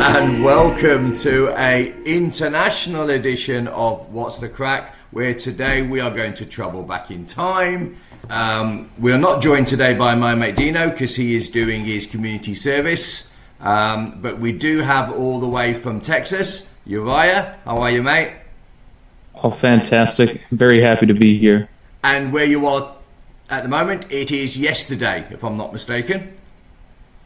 and welcome to a international edition of What's the Crack, where today we are going to travel back in time. We are not joined today by my mate Dino because he is doing his community service, but we do have all the way from Texas, Uriah. How are you, mate? Oh, fantastic. Very happy to be here. And where you are at the moment, it is yesterday, if I'm not mistaken.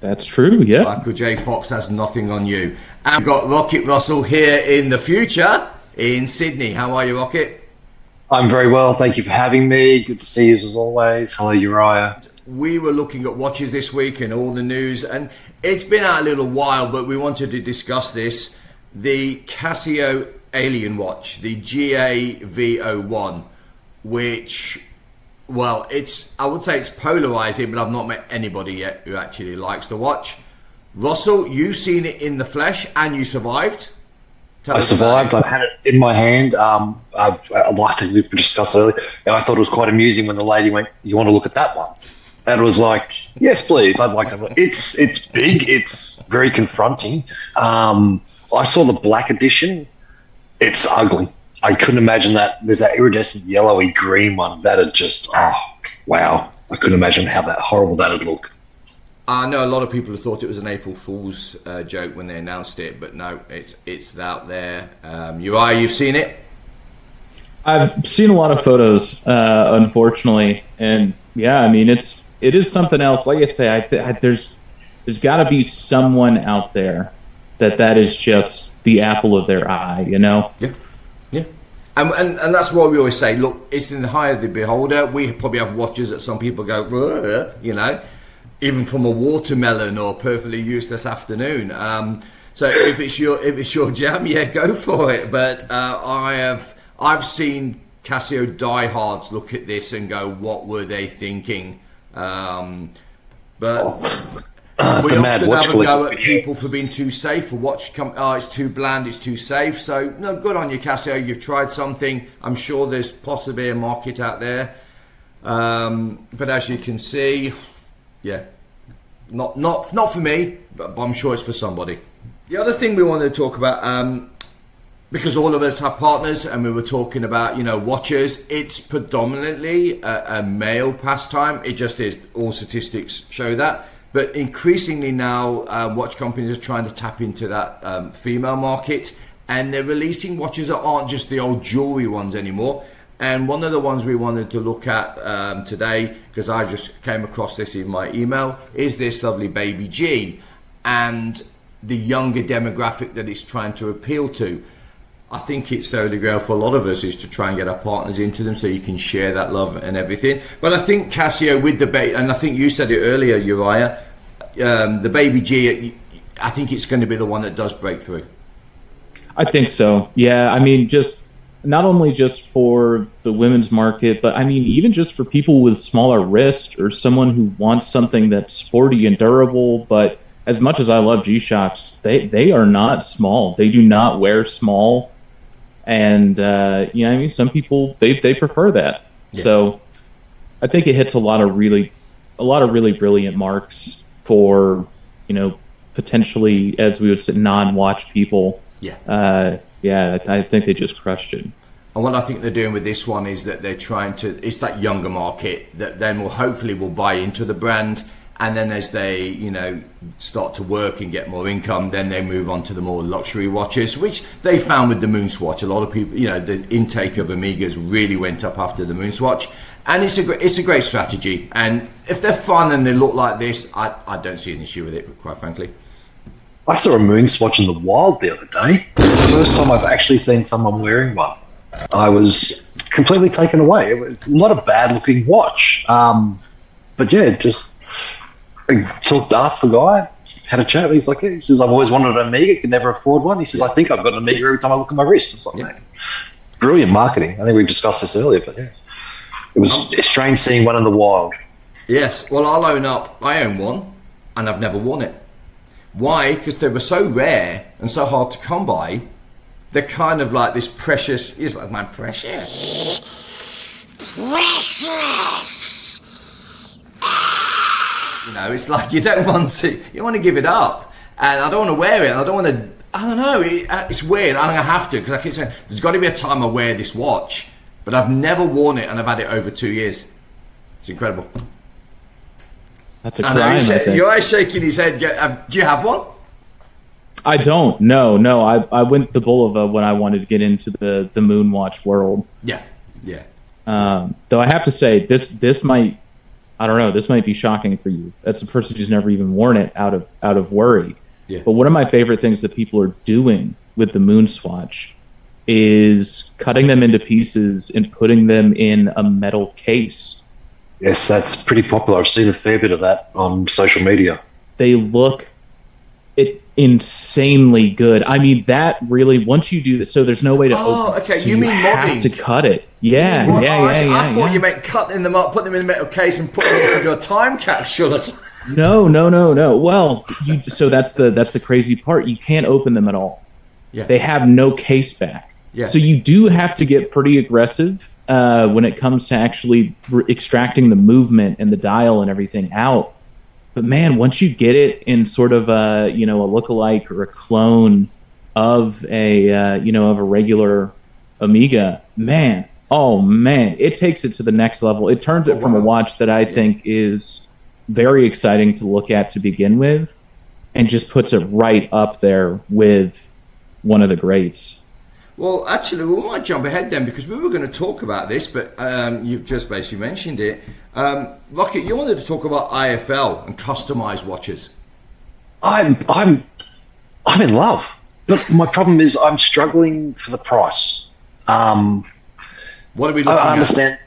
That's true, yeah. Michael J. Fox has nothing on you. And we've got Rocket Russell here in the future in Sydney. How are you, Rocket? I'm very well. Thank you for having me. Good to see you as always. Hello, Uriah. We were looking at watches this week and all the news, and it's been out a little while, but we wanted to discuss this. The Casio Alien Watch, the GAV01, which... well, I would say it's polarizing, but I've not met anybody yet who actually likes the watch. Russell, you've seen it in the flesh and you survived. I survived. I had it in my hand. I think we discussed earlier. And I thought it was quite amusing when the lady went, "You want to look at that one?" And it was like, "Yes, please. I'd like to look." It's big. It's very confronting. I saw the black edition. It's ugly. I couldn't imagine that. There's that iridescent yellowy green one that had just, oh, wow. I couldn't imagine how horrible that would look. I know a lot of people have thought it was an April Fool's joke when they announced it, but no, it's out there. Uriah, you've seen it? I've seen a lot of photos, unfortunately, and yeah, I mean, it is something else. Like I say, there's got to be someone out there that is just the apple of their eye, you know? Yeah. Yeah, and that's why we always say, look, it's in the eye of the beholder. We probably have watches that some people go, you know, even from a watermelon or perfectly useless afternoon. So if it's your jam, yeah, go for it. But I've seen Casio diehards look at this and go, what were they thinking? But. We often have a go at people for being too safe. It's too bland, it's too safe. So, no, good on you, Casio. You've tried something. I'm sure there's possibly a market out there. But as you can see, yeah, not for me, but I'm sure it's for somebody. The other thing we wanted to talk about, because all of us have partners, and we were talking about, you know, watches. It's predominantly a male pastime. It just is. All statistics show that. But increasingly now, watch companies are trying to tap into that female market, and they're releasing watches that aren't just the old jewelry ones anymore. And one of the ones we wanted to look at today, because I just came across this in my email, is this lovely Baby G and the younger demographic that it's trying to appeal to. I think it's the holy grail for a lot of us is to try and get our partners into them so you can share that love and everything. But I think Casio with the baby, and I think you said it earlier, Uriah, the Baby G, I think it's going to be the one that does break through. I think so. Yeah, I mean, just not only just for the women's market, but I mean, even just for people with smaller wrists or someone who wants something that's sporty and durable. But as much as I love G-Shocks, they are not small. They do not wear small. And, you know, I mean, some people, they prefer that. Yeah. So I think it hits a lot of really brilliant marks for, you know, potentially, as we would say, non-watch people. Yeah. Yeah, I think they just crushed it. And what I think they're doing with this one is that they're trying to, it's that younger market that then will hopefully buy into the brand. And then as they, you know, start to work and get more income, then they move on to the more luxury watches, which they found with the Moonswatch. A lot of people, you know, the intake of Omegas really went up after the Moonswatch. And it's a great strategy. And if they're fun and they look like this, I don't see an issue with it, quite frankly. I saw a Moonswatch in the wild the other day. It's the first time I've actually seen someone wearing one. I was completely taken away. It was not a bad-looking watch. But yeah, just... asked the guy, had a chat. He's like, yeah. He says, I've always wanted an Omega, could never afford one. He says, I think I've got an Omega every time I look at my wrist. It's like, yeah. Man, brilliant marketing. I think we discussed this earlier, but yeah, it was strange seeing one in the wild. Yes, well, I'll own up. I own one, and I've never worn it. Why? Because they were so rare and so hard to come by. They're kind of like this precious. It's like, man, precious. You know, it's like you don't want to. You want to give it up. and I don't want to wear it. I don't want to. I don't know. It's weird. I'm gonna have to, because I keep saying there's got to be a time I wear this watch, but I've never worn it, and I've had it over 2 years. It's incredible. That's a crime, I think. Your eyes shaking his head. Do you have one? I don't. No. I went to Bulova when I wanted to get into the Moonwatch world. Yeah. Though I have to say, this might, I don't know, this might be shocking for you. That's a person who's never even worn it out of worry. Yeah. But one of my favorite things that people are doing with the Moonswatch is cutting them into pieces and putting them in a metal case. Yes, that's pretty popular. I've seen a fair bit of that on social media. They look insanely good. I mean, that really, once you do this, so there's no way to open it. Okay. So you mean have modding? To cut it. Yeah. I thought you meant cutting them up, put them in a metal case, and put them into a time capsule. No. Well, so that's the crazy part. You can't open them at all. Yeah. They have no case back. Yeah. So you do have to get pretty aggressive when it comes to actually extracting the movement and the dial and everything out. But man, once you get it in sort of a lookalike or a clone of a regular Omega, man, it takes it to the next level. It turns it from a watch that I think is very exciting to look at to begin with, and just puts it right up there with one of the greats. Well, actually, we might jump ahead then, because we were going to talk about this, but you've just basically mentioned it. Rocket, you wanted to talk about IFL and customized watches. I'm in love, but my problem is I'm struggling for the price. What are we looking at? I understand.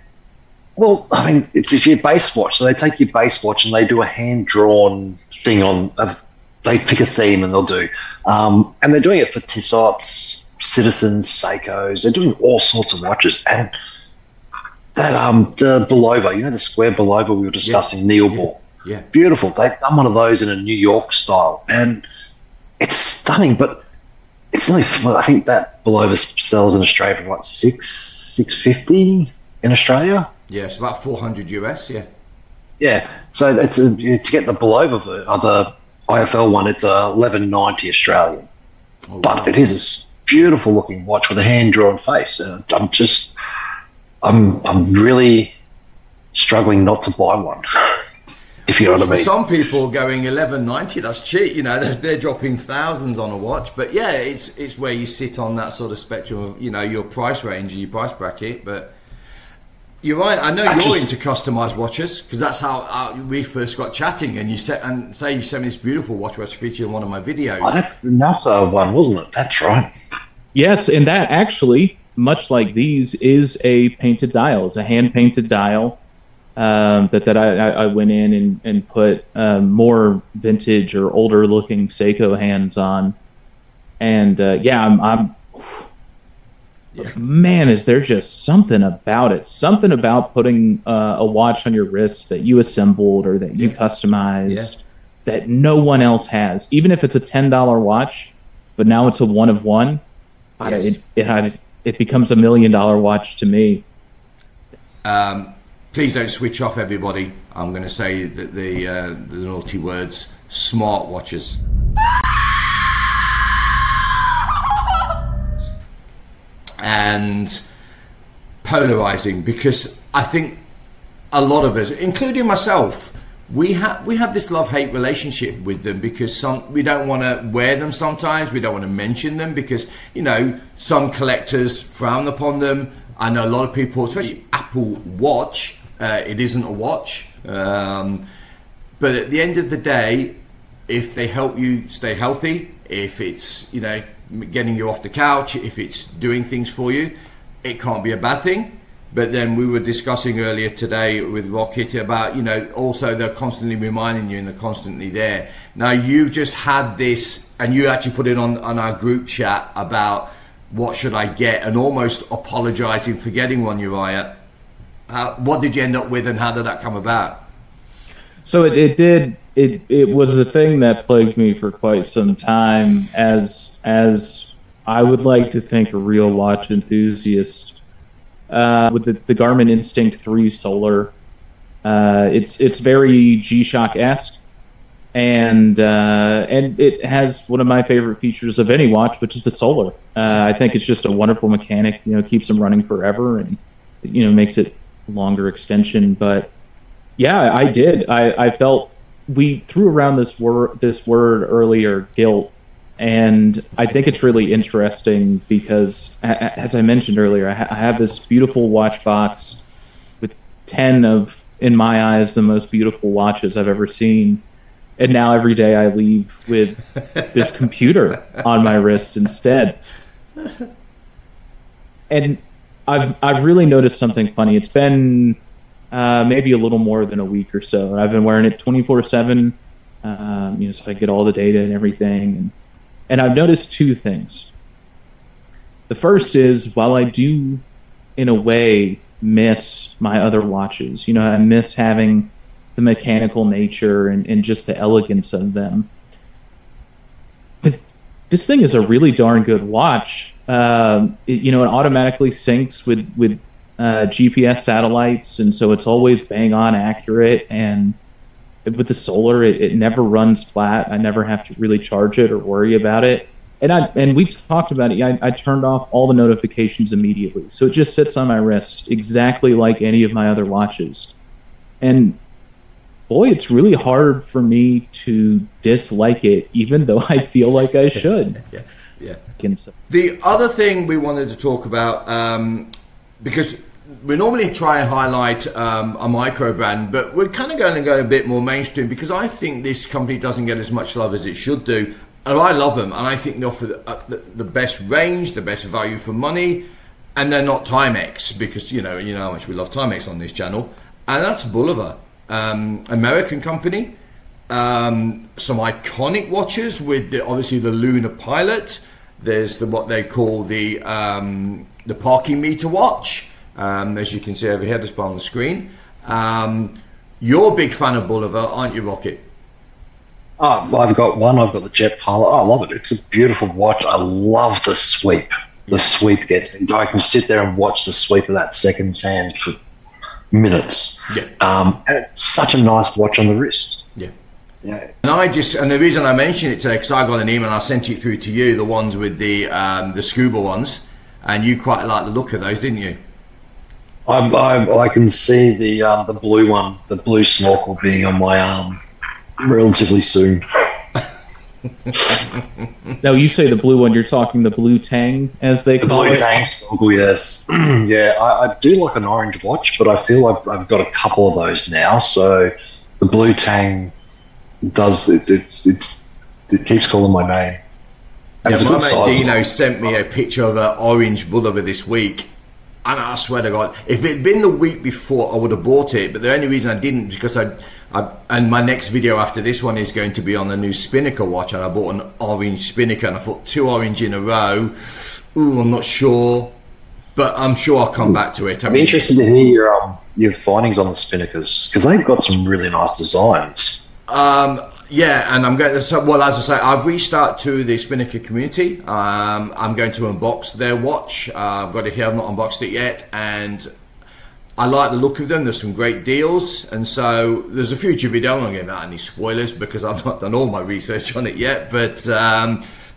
Well, I mean, it's your base watch. So they take your base watch and they do a hand-drawn thing on. They pick a theme and they'll do, and they're doing it for Tissot's, Citizens, Seikos. They're doing all sorts of watches, and that the Bulova, the square Bulova we were discussing, Neilball. Yeah. Beautiful. They've done one of those in a New York style, and it's stunning. But it's only, I think that Bulova sells in Australia for what, $650 in Australia. Yeah, it's about $400 US. Yeah. Yeah. So it's to get the Bulova the IFL one, it's $11.90 Australian. Oh, but wow. it is a beautiful looking watch with a hand drawn face. I'm really struggling not to buy one. If you know what I mean. Some people going $11.90, that's cheap. They're dropping thousands on a watch. But yeah, it's where you sit on that sort of spectrum of your price range and your price bracket. But you're right. I know you're into customized watches, because that's how we first got chatting. And you sent me this beautiful watch which featured in one of my videos. Oh, that's the NASA one, wasn't it? That's right. Yes, and that actually, much like these, is a painted dial. It's a hand-painted dial that I went in and put more vintage or older-looking Seiko hands on. And man, is there just something about it? Something about putting a watch on your wrist that you assembled or that you customized that no one else has. Even if it's a $10 watch, but now it's a one of one. Yes. It becomes $1 million watch to me. Please don't switch off, everybody. I'm going to say that the naughty words: smart watches. And polarizing, because I think a lot of us, including myself, we have this love-hate relationship with them, because we don't want to wear them sometimes, we don't want to mention them, because some collectors frown upon them. I know a lot of people, especially Apple Watch, it isn't a watch, but at the end of the day, if they help you stay healthy, if it's getting you off the couch, if it's doing things for you, it can't be a bad thing. But then we were discussing earlier today with Rocket about, also they're constantly reminding you and they're constantly there. Now, you've just had this, and you actually put it on our group chat about what should I get, and almost apologizing for getting one, Uriah. What did you end up with, and how did that come about? So it was a thing that plagued me for quite some time, as I would like to think a real watch enthusiast. With the Garmin Instinct 3 Solar, it's very G-Shock-esque, and it has one of my favorite features of any watch, which is the solar. I think it's just a wonderful mechanic. Keeps them running forever, and makes it a longer extension. But yeah, I did. I felt we threw around this word earlier, guilt, and I think it's really interesting because, as I mentioned earlier, I have this beautiful watch box with 10 of, in my eyes, the most beautiful watches I've ever seen. And now every day I leave with this computer on my wrist instead. And I've really noticed something funny. It's been maybe a little more than a week or so. I've been wearing it 24/7, so I get all the data and everything. And I've noticed two things. The first is, while I do, in a way, miss my other watches, I miss having the mechanical nature and just the elegance of them. But this thing is a really darn good watch. It automatically syncs with GPS satellites, and so it's always bang on accurate. And with the solar, it never runs flat. I never have to really charge it or worry about it. And we talked about it. I turned off all the notifications immediately, so it just sits on my wrist exactly like any of my other watches. And boy, it's really hard for me to dislike it, even though I feel like I should. Yeah. The other thing we wanted to talk about, because we normally try and highlight a micro brand, but we're kind of going to go a bit more mainstream because I think this company doesn't get as much love as it should do. And I love them, and I think they offer the best range, the best value for money, and they're not Timex, because you know how much we love Timex on this channel, and that's Bulova, American company. Some iconic watches with obviously the Lunar Pilot. There's what they call the parking meter watch, as you can see over here, just on the screen. You're a big fan of Bulova, aren't you, Rocket? Oh, I've got one. I've got the Jet Pilot. I love it. It's a beautiful watch. I love the sweep. The sweep gets me. I can sit there and watch the sweep of that seconds hand for minutes. Yeah. And it's such a nice watch on the wrist. Yeah. Yeah. And the reason I mentioned it today, because I got an email and I sent it through to you, the ones with the scuba ones, and you quite like the look of those, didn't you? I can see the blue one, the blue snorkel being on my arm relatively soon. Now, you say the blue one, you're talking the Blue Tang, as they call it? The Blue Tang snorkel, yes. Yeah, I do like an orange watch, but I feel I've got a couple of those now, so the Blue Tang does it keeps calling my name. And yeah, my mate Dino sent me a picture of an orange Bulova this week, and I swear to God, if it had been the week before, I would have bought it. But the only reason I didn't, because and my next video after this one is going to be on the new Spinnaker watch, and I bought an orange Spinnaker, and I thought 2 orange in a row. Ooh, I'm not sure, but I'm sure I'll come back to it. I'm interested to hear your findings on the Spinnakers, because they've got some really nice designs. Yeah, and I'm going to, well, as I say, I've reached out to the Spinnaker community. I'm going to unbox their watch. I've got it here, I've not unboxed it yet, and I like the look of them. There's some great deals, and so there's a future video. I'm not getting out any spoilers because I've not done all my research on it yet, but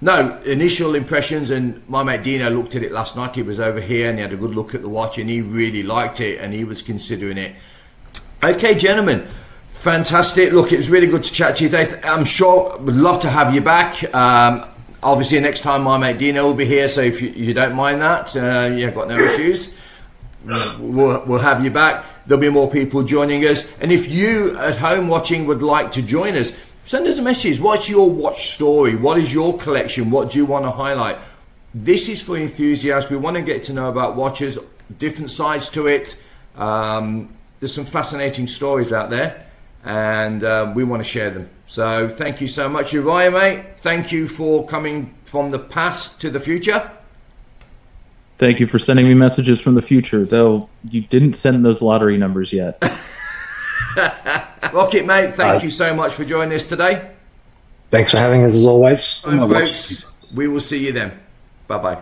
no, initial impressions, and my mate Dino looked at it last night. He was over here and he had a good look at the watch, and he really liked it, and he was considering it. Okay, gentlemen, fantastic. Look, it was really good to chat to you, Dave. I'm sure we'd love to have you back. Obviously, next time my mate Dino will be here, so if you don't mind that, yeah, got no issues. We'll have you back. There'll be more people joining us, and if you at home watching would like to join us, send us a message. What's your watch story? What is your collection? What do you want to highlight? This is for enthusiasts. We want to get to know about watches, different sides to it. There's some fascinating stories out there, and we want to share them. So thank you so much, Uriah, mate. Thank you for coming from the past to the future. Thank you for sending me messages from the future, though you didn't send those lottery numbers yet. Rocket, mate, thank you so much for joining us today. Thanks for having us, as always. And folks, we will see you then. Bye-bye.